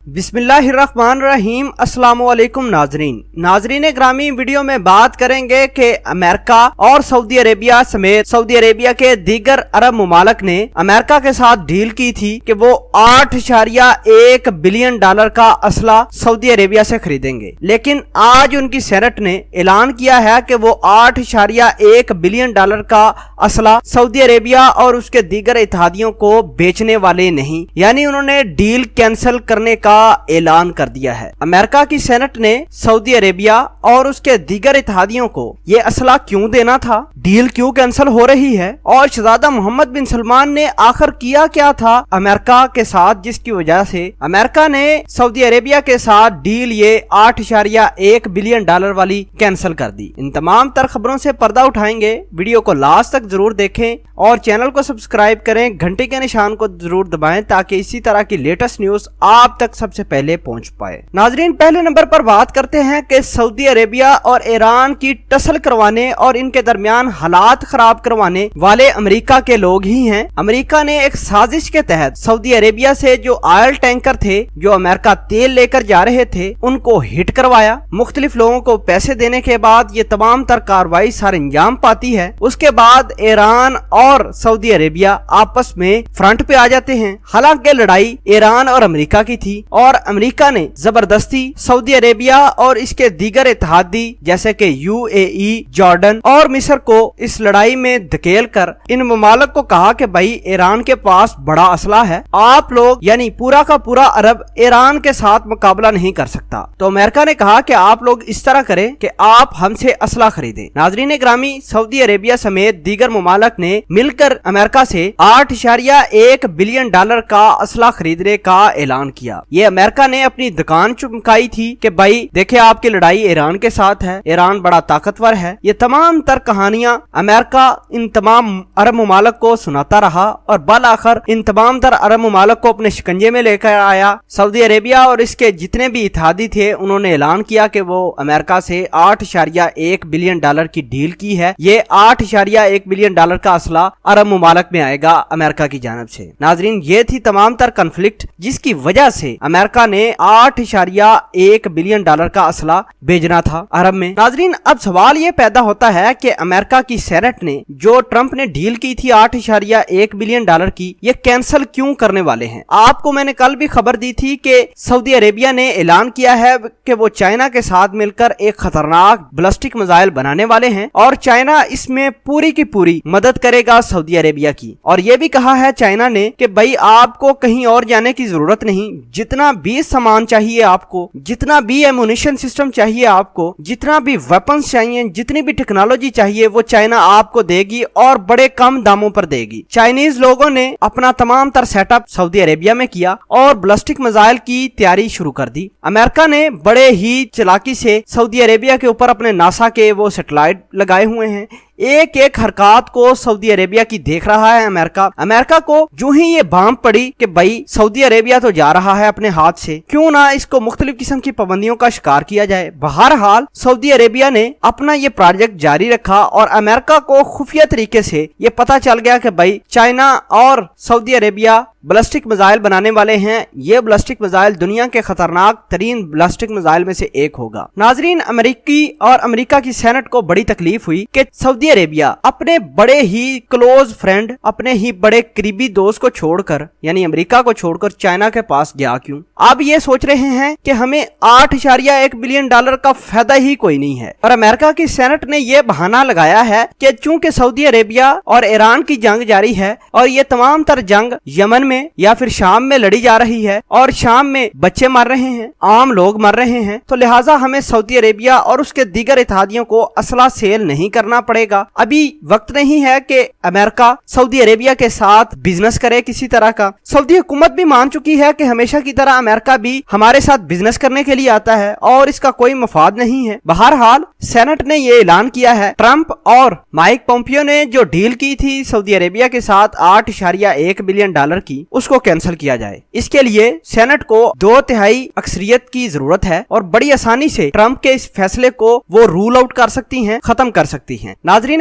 بسم اللہ الرحمن الرحیم۔ السلام علیکم ناظرین گرامی، ویڈیو میں بات کریں گے کہ امریکہ اور سعودی عربیہ سمیت سعودی عربیہ کے دیگر عرب ممالک نے امریکہ کے ساتھ ڈیل کی تھی کہ وہ $8.1 بلین کا اسلحہ سعودی عربیہ سے خریدیں گے، لیکن آج ان کی سینٹ نے اعلان کیا ہے کہ وہ $8.1 بلین کا اسلحہ سعودی عربیہ اور اس کے دیگر اتحادیوں کو بیچنے والے نہیں، یعنی انہوں نے ڈیل کینسل کرنے کا اعلان کر دیا ہے۔ امریکہ کی سینٹ نے سعودی عربیہ اور اس کے دیگر اتحادیوں کو یہ اسلحہ کیوں دینا تھا، ڈیل کیوں کینسل ہو رہی ہے، اور شہزادہ محمد بن سلمان نے آخر کیا کیا تھا امریکہ کے ساتھ جس کی وجہ سے امریکہ نے سعودی عربیہ کے ساتھ ڈیل یہ $8.1 بلین والی کینسل کر دی۔ ان تمام تر خبروں سے پردہ اٹھائیں گے، ویڈیو کو لاسٹ تک ضرور دیکھیں اور چینل کو سبسکرائب کریں، گھنٹے کے نشان کو ضرور دبائیں تاکہ اسی طرح کی لیٹسٹ نیوز آپ تک سب سے پہلے پہنچ پائے۔ ناظرین، پہلے نمبر پر بات کرتے ہیں کہ سعودی عربیہ اور ایران کی ٹسل کروانے اور ان کے درمیان حالات خراب کروانے والے امریکہ کے لوگ ہی ہیں۔ امریکہ نے ایک سازش کے تحت سعودی عربیہ سے جو آئل ٹینکر تھے جو امریکہ تیل لے کر جا رہے تھے ان کو ہٹ کروایا۔ مختلف لوگوں کو پیسے دینے کے بعد یہ تمام تر کارروائی سر انجام پاتی ہے۔ اس کے بعد ایران اور سعودی عربیہ آپس میں فرنٹ پہ آ جاتے ہیں۔ حالانکہ لڑائی ایران اور امریکہ کی تھی اور امریکہ نے زبردستی سعودی عربیہ اور اس کے دیگر اتحادی جیسے کہ UAE، جارڈن اور مصر کو اس لڑائی میں دھکیل کر ان ممالک کو کہا کہ بھائی ایران کے پاس بڑا اسلحہ ہے، آپ لوگ یعنی پورا کا پورا عرب ایران کے ساتھ مقابلہ نہیں کر سکتا۔ تو امریکہ نے کہا کہ آپ لوگ اس طرح کریں کہ آپ ہم سے اسلحہ خریدیں۔ ناظرین گرامی، سعودی عربیہ سمیت دیگر ممالک نے مل کر امریکہ سے $8.1 بلین کا اسلحہ خریدنے کا اعلان کیا۔ یہ امریکہ نے اپنی دکان چمکائی تھی کہ بھائی دیکھیں آپ کی لڑائی ایران کے ساتھ ہے، ایران بڑا طاقتور ہے۔ یہ تمام تر کہانیاں امریکہ ان تمام عرب ممالک کو سناتا رہا اور بالآخر ان تمام تر عرب ممالک کو اپنے شکنجے میں لے کر آیا۔ سعودی عربیہ اور اس کے جتنے بھی اتحادی تھے انہوں نے اعلان کیا کہ وہ امریکہ سے $8.1 بلین کی ڈیل کی ہے۔ یہ $8.1 بلین کا اسلحہ عرب ممالک میں آئے گا امریکہ کی جانب سے۔ ناظرین، یہ تھی تمام تر کنفلکٹ جس کی وجہ سے امریکہ نے $8.1 بلین کا اسلحہ بھیجنا تھا عرب میں۔ ناظرین، اب سوال یہ پیدا ہوتا ہے کہ امریکہ کی سینٹ نے جو ٹرمپ نے ڈیل کی تھی $8.1 بلین کی، یہ کینسل کیوں کرنے والے ہیں؟ آپ کو میں نے کل بھی خبر دی تھی کہ سعودی عربیہ نے اعلان کیا ہے کہ وہ چائنا کے ساتھ مل کر ایک خطرناک بلسٹک میزائل بنانے والے ہیں اور چائنا اس میں پوری کی پوری مدد کرے گا سعودی عربیہ کی۔ اور یہ بھی کہا ہے چائنا نے کہ بھائی آپ کو کہیں اور جانے کی ضرورت نہیں، جتنا بھی سامان چاہیے آپ کو، جتنا بھی ایمونیشن سسٹم چاہیے آپ کو، جتنا بھی ویپنز چاہیے، جتنی بھی ٹیکنالوجی چاہیے وہ چائنا آپ کو دے گی اور بڑے کم داموں پر دے گی۔ چائنیز لوگوں نے اپنا تمام تر سیٹ اپ سعودی عربیہ میں کیا اور بلسٹک میزائل کی تیاری شروع کر دی۔ امریکہ نے بڑے ہی چلاکی سے سعودی عربیہ کے اوپر اپنے ناسا کے وہ سیٹلائٹ لگائے ہوئے ہیں۔ ایک ایک حرکات کو سعودی عربیہ کی دیکھ رہا ہے امریکہ کو جو ہی یہ بام پڑی کہ بھائی سعودی عربیہ تو جا رہا ہے اپنے ہاتھ سے، کیوں نہ اس کو مختلف قسم کی پابندیوں کا شکار کیا جائے۔ بہرحال سعودی عربیہ نے اپنا یہ پروجیکٹ جاری رکھا اور امریکہ کو خفیہ طریقے سے یہ پتا چل گیا کہ بھائی چائنا اور سعودی عربیہ بلسٹک میزائل بنانے والے ہیں۔ یہ بلسٹک میزائل دنیا کے خطرناک ترین بلسٹک میزائل میں سے ایک ہوگا۔ ناظرین، امریکہ کی سینٹ کو بڑی تکلیف ہوئی کہ سعودی عربیہ اپنے بڑے ہی کلوز فرینڈ، اپنے ہی بڑے قریبی دوست کو چھوڑ کر یعنی امریکہ کو چھوڑ کر چائنا کے پاس گیا کیوں؟ اب یہ سوچ رہے ہیں کہ ہمیں $8.1 بلین کا فائدہ ہی کوئی نہیں ہے۔ اور امریکہ کی سینٹ نے یہ بہانہ لگایا ہے کہ چونکہ سعودی عربیہ اور ایران کی جنگ جاری ہے اور یہ تمام تر جنگ یمن میں یا پھر شام میں لڑی جا رہی ہے اور شام میں بچے مر رہے ہیں، عام لوگ مر رہے ہیں، تو لہٰذا ہمیں سعودی عربیہ اور اس کے دیگر اتحادیوں کو اسلحہ سیل نہیں کرنا پڑے گا۔ ابھی وقت نہیں ہے کہ امریکہ سعودی عربیہ کے ساتھ بزنس کرے کسی طرح کا۔ سعودی حکومت بھی مان چکی ہے کہ ہمیشہ کی طرح امریکہ بھی ہمارے ساتھ بزنس کرنے کے لیے آتا ہے اور اس کا کوئی مفاد نہیں ہے۔ بہرحال سینٹ نے یہ اعلان کیا ہے، ٹرمپ اور مائک پومپیو نے جو ڈیل کی تھی سعودی عربیہ کے ساتھ $8.1 بلین کی، اس کو کینسل کیا جائے۔ اس کے لیے سینٹ کو 2/3 اکثریت کی ضرورت ہے اور بڑی آسانی سے ٹرمپ کے اس فیصلے کو وہ رول آؤٹ کر سکتی ہیں، ختم کر سکتی ہیں۔ ناظرین